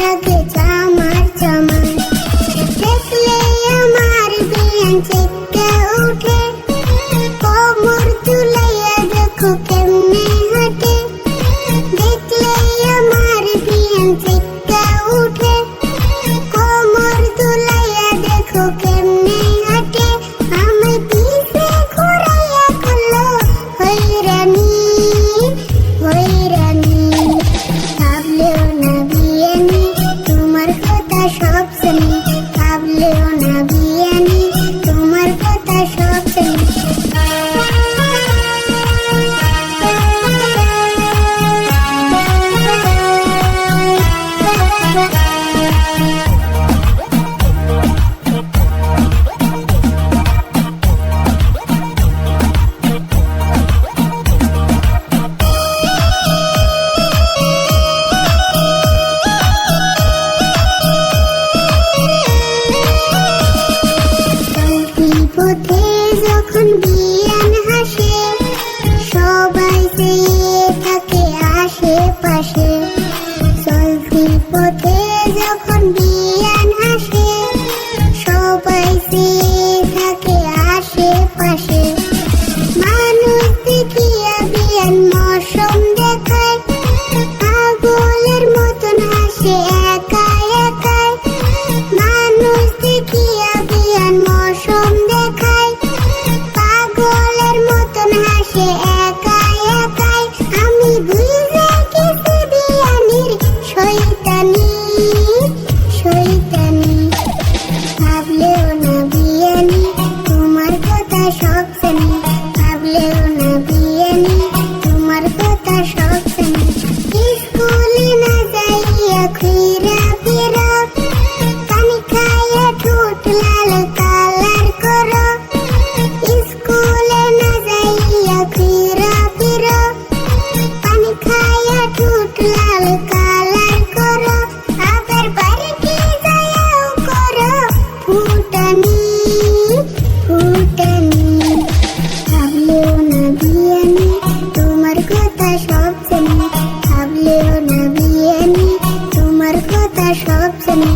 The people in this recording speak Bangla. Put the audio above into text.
লাগে চামার চামার, দেখলে আমার বিয়ান চেপকে উঠে, কোমর ঝুলাইয়া দেখো কেমনে হাঁটে, দেখলে আমার বিয়ান চেপকে উঠে, কোমর ঝুলাইয়া দেখো কেমনে হাঁটে, আমি পিছে ঘুরাইয়া করলো হইরানি হইরানি। ভাবলেও না বিয়ানি তোমার কথা সব শুনি, ভাবলেও না বিয়ানি তোমার কথা সব শুনি। পথে যখন বিয়ান হাসে, সবাই চেয়ে থাকে আশেপাশে, চলতি পথে যখন বিয়ান হাসে, সবাই চেয়ে থাকে আশেপাশে, মানুষ দেখিয়া বিয়ান মৌসুম দেখায়, পাগলের মতন হাসে একাই একাই, মানুষ দেখিয়া বিয়ান মৌসুম দেখায়, পাগলের মতন হাসে একাই একাই, আমি বুঝে গেছি বিয়ানির শয়তানি শয়তানি। ভাবলেও না বিয়ানি তোমার কথা সব শুনি, ভাবলেও না বিয়ানি তোমার কথা সব শুনি। স্কুলে না যাইয়া ঘুরা ফিরা, পানি খাইয়া ঠোঁট লাল কালার করো, স্কুলে না যাইয়া ঘুরা ফিরা, পানি খাইয়া ঠোঁট লাল কালার করো, আবার বাড়িতে যাইয়াও করো ফুটানি ফুটানি। ভাবলেও না বিয়ানি তোমার কথা সব শুনি, ভাবলেও না বিয়ানি তোমার কথা সব শুনি।